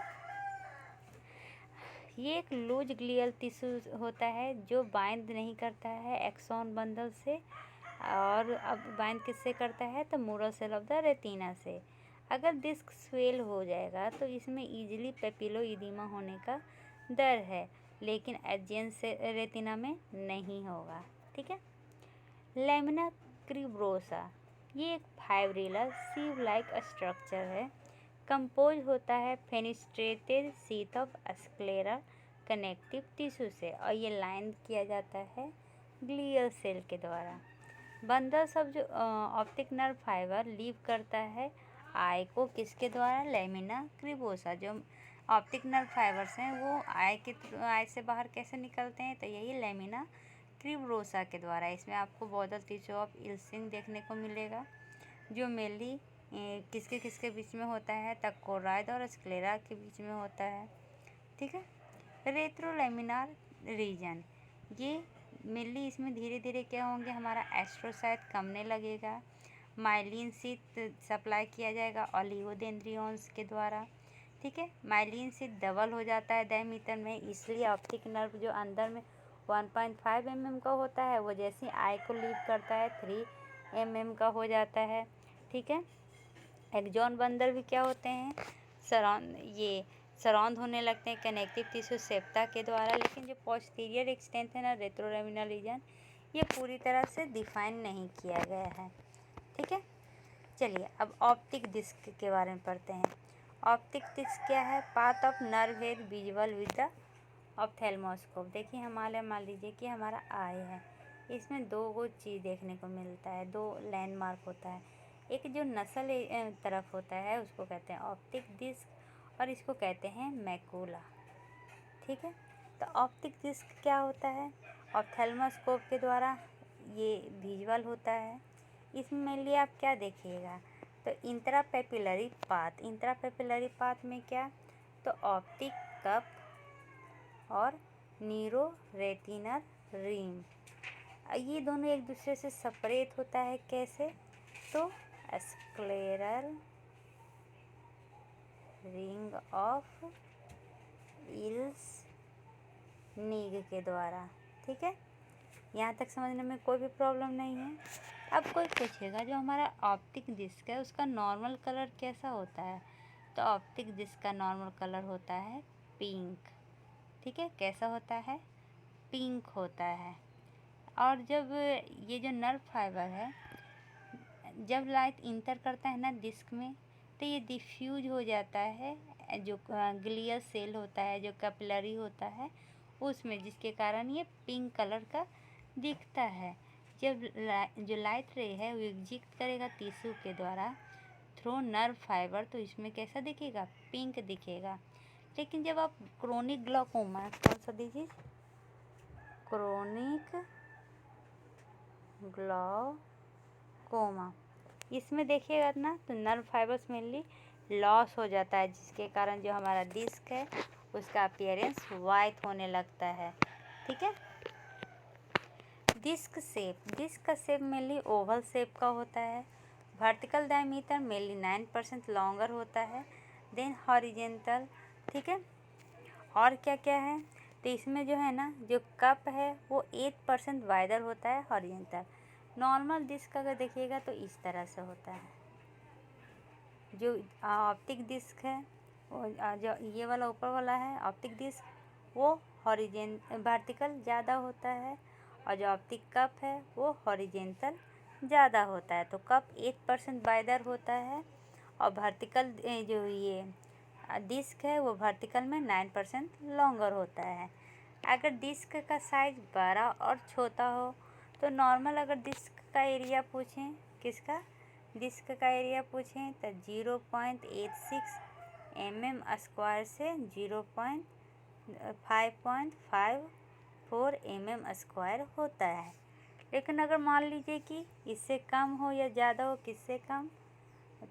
ये एक लूज ग्लियल टिश्यू होता है जो बाइंड नहीं करता है एक्सॉन बंडल से, और अब बाइंड किससे करता है, तो Muller cell of the retina से। अगर डिस्क स्वेल हो जाएगा तो इसमें इजीली पेपिलो इदीमा होने का डर है, लेकिन एडजेंट से रेटिना में नहीं होगा। ठीक है, लेमिना क्रिब्रोसा, ये एक फाइब्रिलर सीव लाइक स्ट्रक्चर है, कंपोज होता है fenestrated sheath of scleral connective tissue से, और ये लाइन किया जाता है ग्लियल सेल के द्वारा। बंडल सब जो ऑप्टिक नर्व फाइबर लीव करता है आई को किसके द्वारा, लेमिना क्रिब्रोसा। जो ऑप्टिक नर्व फाइबर्स हैं वो आई से बाहर कैसे निकलते हैं, तो यही लेमिना क्रिब्रोसा के द्वारा। इसमें आपको बॉर्डर टिश्यू ऑफ इल्सिंग देखने को मिलेगा, जो मेनली किसके किसके बीच में होता है, तक कोराइड और स्क्लेरा के बीच में होता है। ठीक है, रेट्रोलेमिनार रीजन, ये मेनली इसमें धीरे धीरे क्या होंगे, हमारा एस्ट्रोसाइट कमने लगेगा, माइलिन शीथ सप्लाई किया जाएगा ओलिगोडेंड्रियंस के द्वारा। ठीक है, माइलिन शीथ डबल हो जाता है डायमीटर में, इसलिए ऑप्टिक नर्व जो अंदर में 1.5 mm का होता है वो जैसे ही आई को लीव करता है 3 mm का हो जाता है। ठीक है, एक्सॉन बंडल भी क्या होते हैं, सराउंड होने लगते हैं कनेक्टिव टिश्यू सेप्टा के द्वारा, लेकिन जो पोस्टीरियर एक्सटेंट है ना रेट्रोलेमिनल रीजन, ये पूरी तरह से डिफाइन नहीं किया गया है। ठीक है, चलिए अब ऑप्टिक डिस्क के बारे में पढ़ते हैं। ऑप्टिक डिस्क क्या है, part of nerve head visual with the ophthalmoscope. देखिए हमारे मान लीजिए कि हमारा आई है, इसमें दो चीज़ देखने को मिलता है, दो लैंडमार्क होता है। एक जो नसल तरफ होता है उसको कहते हैं ऑप्टिक डिस्क और इसको कहते हैं मैकुला। ठीक है, तो ऑप्टिक डिस्क क्या होता है, ऑप्थेल्मोस्कोप के द्वारा ये विजुअल होता है। इसमें मेनली आप क्या देखिएगा, तो इंट्रापेपिलरी पाथ, इंट्रापेपिलरी पाथ में क्या, तो ऑप्टिक कप और नीरो रेटिनल रिंग, ये दोनों एक दूसरे से सेपरेट होता है। कैसे, तो स्क्लेरल रिंग ऑफ इल्स नीग के द्वारा। ठीक है, यहाँ तक समझने में कोई भी प्रॉब्लम नहीं है। अब कोई पूछेगा जो हमारा ऑप्टिक डिस्क है उसका नॉर्मल कलर कैसा होता है, तो ऑप्टिक डिस्क का नॉर्मल कलर होता है पिंक। ठीक है, कैसा होता है, पिंक होता है। और जब ये जो नर्व फाइबर है जब लाइट इंटर करता है ना डिस्क में, तो ये डिफ्यूज हो जाता है जो ग्लियल सेल होता है, जो कैपिलरी होता है उसमें, जिसके कारण ये पिंक कलर का दिखता है। जब जो लाइट रे है वो एग्जिट करेगा टिश्यू के द्वारा थ्रू नर्व फाइबर, तो इसमें कैसा दिखेगा, पिंक दिखेगा। लेकिन जब आप क्रोनिक ग्लाकोमा, कौन सा दीजिए, क्रोनिक ग्लाकोमा, इसमें देखिएगा ना तो नर्व फाइबर्स मेनली लॉस हो जाता है, जिसके कारण जो हमारा डिस्क है उसका अपीयरेंस वाइट होने लगता है। ठीक है, डिस्क शेप, डिस्क का शेप मेनली ओवल शेप का होता है। वर्टिकल डायमीटर मेनली 9% लॉन्गर होता है देन हॉरिजेंटल। ठीक है, और क्या क्या है, तो इसमें जो है ना जो कप है वो 8% वाइडर होता है हॉरिजेंटल। नॉर्मल डिस्क अगर देखिएगा तो इस तरह से होता है। जो ऑप्टिक डिस्क है वो जो ये वाला ऊपर वाला है ऑप्टिक डिस्क वो वर्टिकल ज़्यादा होता है, और जो ऑप्टिक कप है वो हॉरिजेंटल ज़्यादा होता है। तो कप 8% वाइडर होता है और वर्टिकल जो ये डिस्क है वो वर्टिकल में 9% लॉन्गर होता है। अगर डिस्क का साइज बड़ा और छोटा हो तो नॉर्मल अगर डिस्क का एरिया पूछें, किसका, डिस्क का एरिया पूछें तो 0.86 mm² से 5.54 mm² होता है। लेकिन अगर मान लीजिए कि इससे कम हो या ज़्यादा हो, किससे कम,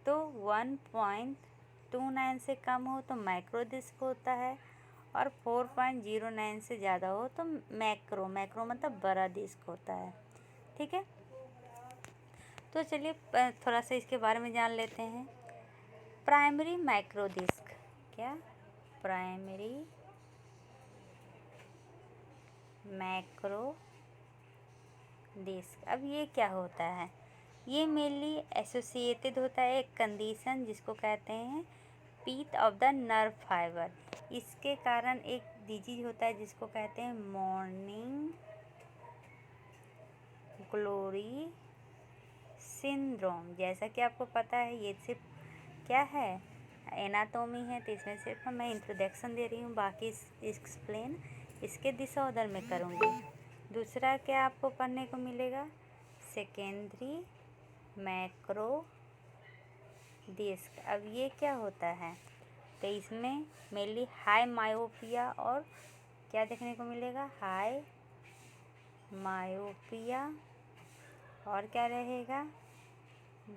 तो 1.29 से कम हो तो माइक्रो डिस्क होता है, और 4.09 से ज़्यादा हो तो मैक्रो मतलब बड़ा डिस्क होता है। ठीक है, तो चलिए थोड़ा सा इसके बारे में जान लेते हैं। प्राइमरी माइक्रो डिस्क, क्या, प्राइमरी मैक्रो डिस्क, अब ये क्या होता है, ये मेनली एसोसिएटेड होता है एक कंडीशन जिसको कहते हैं pith of the nerve fibre. इसके कारण एक डिजीज होता है जिसको कहते हैं मॉर्निंग ग्लोरी सिंड्रोम। जैसा कि आपको पता है ये सिर्फ क्या है, एनाटोमी है, तो इसमें सिर्फ मैं इंट्रोडक्शन दे रही हूँ, बाकी एक्सप्लेन इसके डिसऑर्डर में करूँगी। दूसरा क्या आपको पढ़ने को मिलेगा, सेकेंडरी मैक्रो डिस्क। अब ये क्या होता है, तो इसमें मेनली हाई मायोपिया और क्या देखने को मिलेगा, हाई मायोपिया, और क्या रहेगा,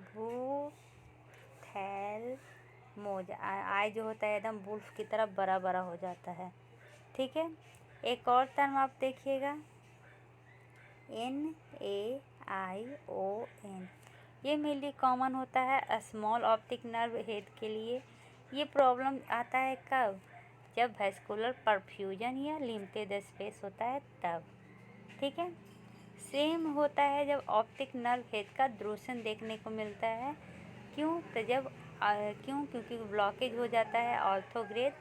बुथेल्मोज, आई जो होता है एकदम वुल्फ की तरह बड़ा बड़ा हो जाता है। ठीक है, एक और टर्म आप देखिएगा NAION, ये मेनली कॉमन होता है स्मॉल ऑप्टिक नर्व हेड के लिए। ये प्रॉब्लम आता है कब? जब वेस्कुलर परफ्यूजन या लिमिटेड स्पेस होता है तब। ठीक है। सेम होता है जब ऑप्टिक नर्व हेड का द्रूसन देखने को मिलता है। क्यों? तो क्योंकि ब्लॉकेज हो जाता है ऑर्थोग्रेड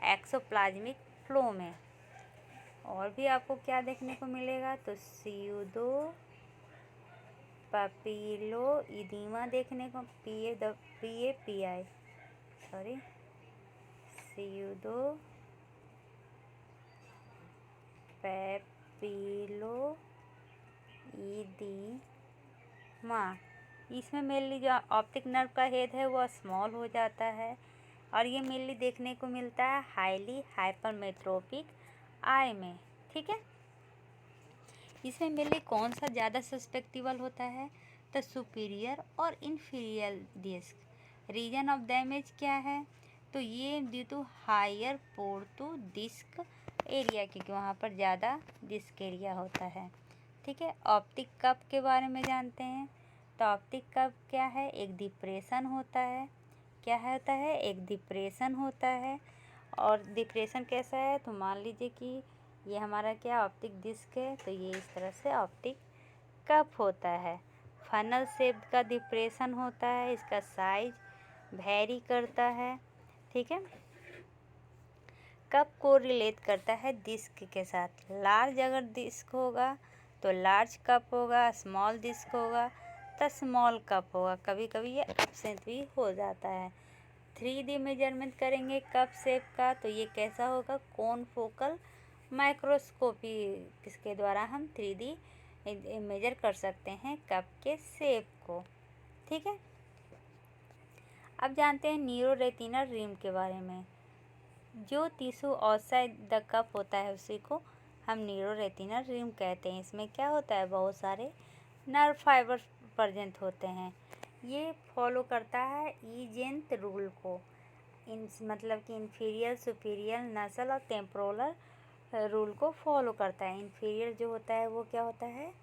एक्सोप्लाज्मिक फ्लो में। और भी आपको क्या देखने को मिलेगा? तो स्यूडो पापिलो इदीमा देखने को PAPI स्यूडो पैपिलो इदीमा। इसमें मेनली जो ऑप्टिक नर्व का हेड है वो स्मॉल हो जाता है और ये मेनली देखने को मिलता है हाईली हाइपरमेट्रोपिक आई में। ठीक है। इसमें मेनली कौन सा ज़्यादा सस्पेक्टिबल होता है? तो सुपीरियर और inferior disc. Region of damage क्या है? तो ये ड्यू टू हायर पोर्टो डिस्क एरिया, क्योंकि वहाँ पर ज़्यादा डिस्क एरिया होता है। ठीक है। ऑप्टिक कप के बारे में जानते हैं। तो ऑप्टिक कप क्या है? एक डिप्रेशन होता है। क्या होता है? एक डिप्रेशन होता है। और डिप्रेशन कैसा है? तो मान लीजिए कि ये हमारा क्या ऑप्टिक डिस्क है, तो ये इस तरह से ऑप्टिक कप होता है। फनल शेप का डिप्रेशन होता है। इसका साइज वेरी करता है। ठीक है। कप को रिलेट करता है डिस्क के साथ। लार्ज अगर डिस्क होगा तो लार्ज कप होगा, स्मॉल डिस्क होगा तो स्मॉल कप होगा। कभी कभी ये एब्सेंट भी हो जाता है। 3D मेजरमेंट करेंगे कप शेप का, तो ये कैसा होगा? कॉन फोकल माइक्रोस्कोपी, इसके द्वारा हम 3D मेजर कर सकते हैं कप के शेप को। ठीक है। अब जानते हैं न्यूरो रेटिनल रिम के बारे में। जो टिश्यू आउटसाइड द कप होता है उसी को हम न्यूरो रेटिनल रिम कहते हैं। इसमें क्या होता है? बहुत सारे नर्व फाइबर प्रेजेंट होते हैं। ये फॉलो करता है ईजेंट रूल को, मतलब कि इन्फीरियर, सुपीरियर, नसल और टेम्पोरल रूल को फॉलो करता है। इन्फीरियर जो होता है वो क्या होता है?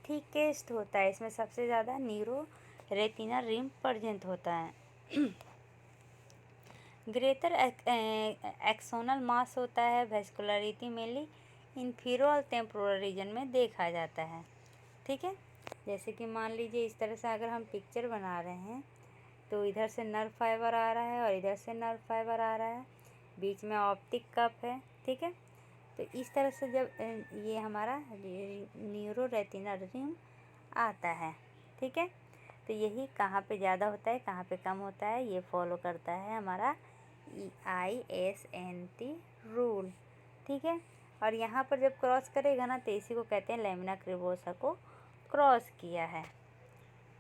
थिकेस्ट होता है। इसमें सबसे ज़्यादा न्यूरो रेटिनल रिम प्रेजेंट होता है। ग्रेटर एक्सोनल मास होता है। वेस्कुलरिटी मेनली इन्फीरियर और टेम्पोरल रीजन में देखा जाता है। ठीक है। जैसे कि मान लीजिए इस तरह से अगर हम पिक्चर बना रहे हैं तो इधर से नर्व फाइबर आ रहा है और इधर से नर्व फाइबर आ रहा है, बीच में ऑप्टिक कप है। ठीक है। तो इस तरह से जब ये हमारा न्यूरो रेटिनल रिम आता है। ठीक है। तो यही कहाँ पे ज़्यादा होता है, कहाँ पे कम होता है, ये फॉलो करता है हमारा ISNT रूल। ठीक है। और यहाँ पर जब क्रॉस करेगा ना तो इसी को कहते हैं लेमिना क्रिबोसा को क्रॉस किया है।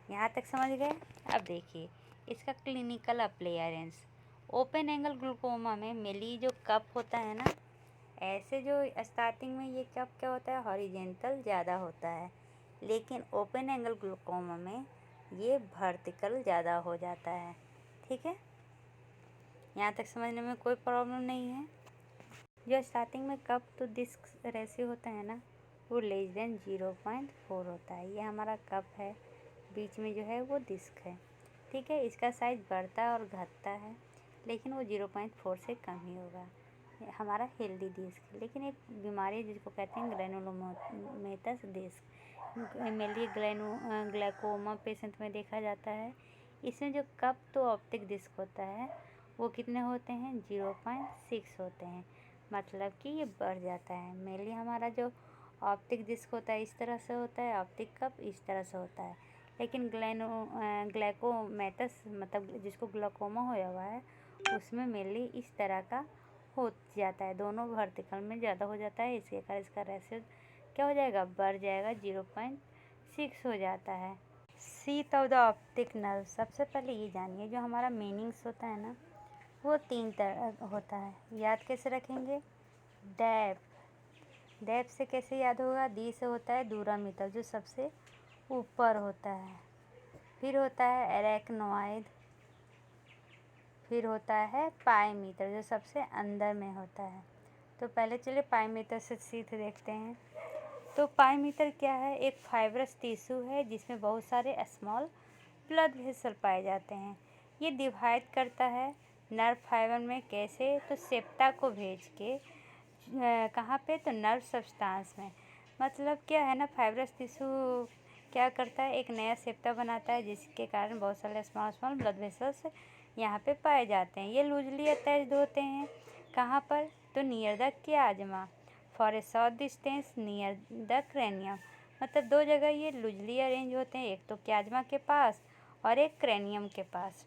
यहाँ तक समझ गए? अब देखिए इसका clinical appliance. Open angle glaucoma में मेनली जो कप होता है ना, ऐसे जो स्टार्टिंग में ये कप क्या होता है? हॉरिजेंटल ज़्यादा होता है, लेकिन ओपन एंगल ग्लूकोमा में ये वर्टिकल ज़्यादा हो जाता है। ठीक है। यहाँ तक समझने में कोई प्रॉब्लम नहीं है। जो स्टार्टिंग में कप टू डिस्क रेशियो होता है ना, वो लेस देन 0.4 होता है। ये हमारा कप है, बीच में जो है वो डिस्क है। ठीक है। इसका साइज बढ़ता और घटता है, लेकिन वो 0.4 से कम ही होगा। हमारा हेल्दी डिस्क। लेकिन एक बीमारी जिसको कहते हैं granulomatous disc, mainly glaucoma patient में देखा जाता है। इसमें जो कप तो ऑप्टिक डिस्क होता है वो कितने होते हैं? 0.6 होते हैं। मतलब कि ये बढ़ जाता है। मेनली हमारा जो ऑप्टिक डिस्क होता है इस तरह से होता है, ऑप्टिक कप इस तरह से होता है। लेकिन ग्लैकोमेटस मतलब जिसको ग्लाकोमा होया हुआ है उसमें मेनली इस तरह का हो जाता है। दोनों वर्टिकल में ज़्यादा हो जाता है। इसके कारण इसका रेशियो क्या हो जाएगा? बढ़ जाएगा, 0.6 हो जाता है। Sheath of the optic nerve. सबसे पहले ये जानिए जो हमारा मीनिंग्स होता है ना वो 3 तरह होता है। याद कैसे रखेंगे? डेप्थ से कैसे याद होगा? डी से होता है दूरामीटर जो सबसे ऊपर होता है, फिर होता है एरेक्नोइड, फिर होता है पाइमीटर जो सबसे अंदर में होता है। तो पहले चलिए पाइमीटर से शीथ देखते हैं। तो पाइमीटर क्या है? एक फाइब्रस टिश्यू है जिसमें बहुत सारे स्मॉल ब्लड वेसल पाए जाते हैं। ये डिवाइड करता है नर्व फाइबर में, कैसे? तो सेप्टा को भेज के कहाँ पे? तो नर्व सब्सटेंस में। मतलब क्या है ना, फाइब्रस टिश्यू क्या करता है, एक नया सेप्टा बनाता है, जिसके कारण बहुत सारे स्मॉल स्मॉल ब्लड वेसल्स यहाँ पे पाए जाते हैं। ये लूजली अटैच्ड होते हैं कहाँ पर? तो near the क्याजमा, for a short distance near the cranium. मतलब दो जगह ये लूजली अरेंज होते हैं, एक तो क्याजमा के पास और एक क्रेनियम के पास।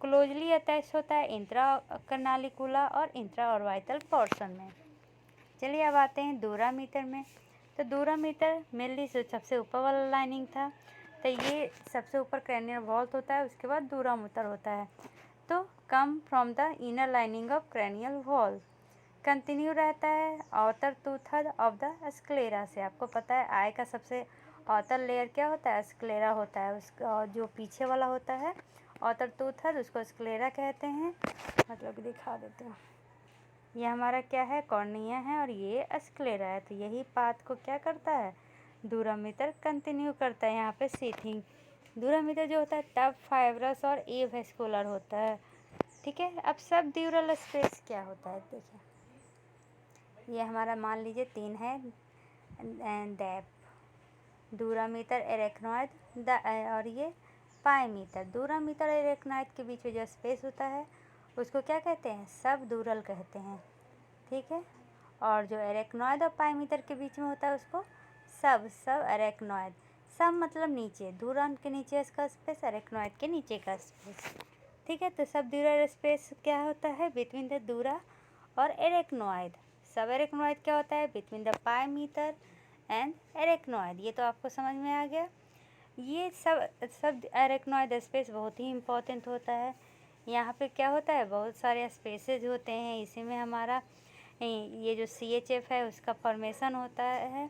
क्लोजली अटैच होता है इंट्रा कर्नालिकुला और इंट्रा ऑर्बिटल पोर्शन में। चलिए अब आते हैं दूरामीटर में। तो दूरामीटर मेनली सबसे ऊपर वाला लाइनिंग था, तो ये सबसे ऊपर क्रैनियल वॉल्व होता है, उसके बाद दूरामीटर होता है। तो come from the inner lining of cranial valve, continue रहता है आउटर 2/3 ऑफ द स्क्लेरा से। आपको पता है आई का सबसे आउटर लेयर क्या होता है? स्क्लेरा होता है। उसका जो पीछे वाला होता है आउटर 2/3, उसको स्क्लेरा कहते हैं। मतलब दिखा देते हैं, ये हमारा क्या है? कॉर्निया है और ये स्क्लेरा है। तो यही पाथ को क्या करता है? दूरामीटर कंटिन्यू करता है। यहाँ पे सीथिंग दूरामीटर जो होता है टफ, फाइब्रस और एवेस्कुलर होता है। ठीक है, अब सब ड्यूरल स्पेस क्या होता है देखिए, ये हमारा मान लीजिए 3 है डेप, दूरामीटर, एरेक्नॉइड और ये पाइमीटर। दूरामीटर और एरेक्नॉइड के बीच में जो स्पेस होता है उसको क्या कहते हैं? सब ड्यूरल कहते हैं। ठीक है, और जो एरेक्नॉइड और पाइमीटर के बीच में होता है उसको सब एरेक्नॉइड। सब मतलब नीचे, दूरान के नीचे इसका स्पेस, एरेक्नॉइड के नीचे का स्पेस। ठीक है, तो सब ड्यूरल स्पेस क्या होता है? बिटवीन द दूरा और एरेक्नॉइड। सब एरेक्नॉइड क्या होता है? Between the pia mater and arachnoid. ये तो आपको समझ में आ गया। ये सब एरेक्नॉइड स्पेस बहुत ही इम्पोर्टेंट होता है। यहाँ पे क्या होता है? बहुत सारे स्पेसेज होते हैं, इसी में हमारा ये जो CHF है उसका फॉर्मेशन होता है,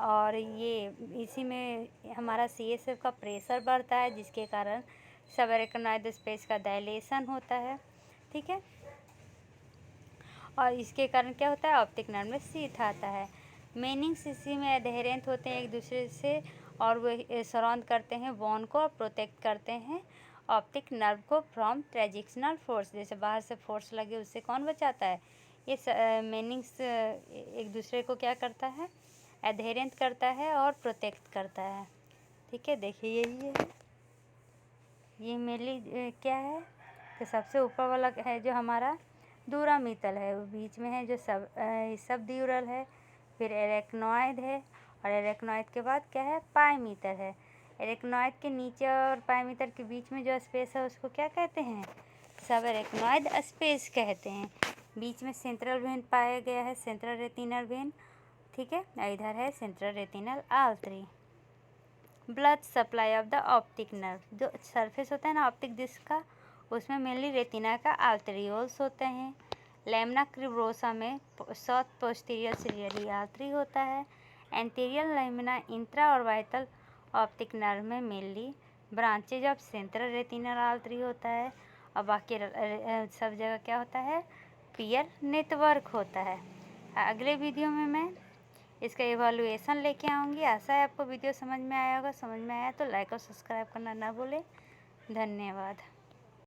और ये इसी में हमारा CSF का प्रेशर बढ़ता है, जिसके कारण सब एरेक्नॉइड स्पेस का डायलेशन होता है। ठीक है, और इसके कारण क्या होता है? ऑप्टिक नर्व में शीथ आता है। मेनिंग्स इसी में एडहेरेंट होते हैं एक दूसरे से, और वो सराउंड करते हैं बोन को और प्रोटेक्ट करते हैं ऑप्टिक नर्व को फ्रॉम ट्रेजेक्शनल फोर्स। जैसे बाहर से फोर्स लगे उससे कौन बचाता है? ये मेनिंग्स एक दूसरे को क्या करता है? एडहेरेंट करता है और प्रोटेक्ट करता है। ठीक है, देखिए यही है, ये मेनली क्या है? तो सबसे ऊपर वाला है जो हमारा दूरामीटर है, वो बीच में है जो सब ड्यूरल है, फिर एरेक्नॉइड है, और एरेक्नॉइड के बाद क्या है? पाइमीटर है। एरेक्नॉइड के नीचे और पाइमीटर के बीच में जो स्पेस है उसको क्या कहते हैं? सब एरेक्नॉइड स्पेस कहते हैं। बीच में सेंट्रल वेन पाया गया है, सेंट्रल रेटिनल वेन। ठीक है, इधर है central retinal artery. Blood supply of the optic nerve, जो सरफेस होता है ना ऑप्टिक डिस्क का, उसमें मेनली रेटिना का आर्टेरियोल्स होते हैं। लेमना क्रिब्रोसा में साउथ पोस्टीरियर सिलियरी आर्टरी होता है। Anterior lamina intra orbital optic nerve में mainly branches of central retinal artery होता है, और बाकी सब जगह क्या होता है? पीयर नेटवर्क होता है। अगले वीडियो में मैं इसका इवैल्यूएशन लेके आऊँगी। आशा है आपको वीडियो समझ में आया होगा। समझ में आया तो लाइक और सब्सक्राइब करना ना भूलें। धन्यवाद।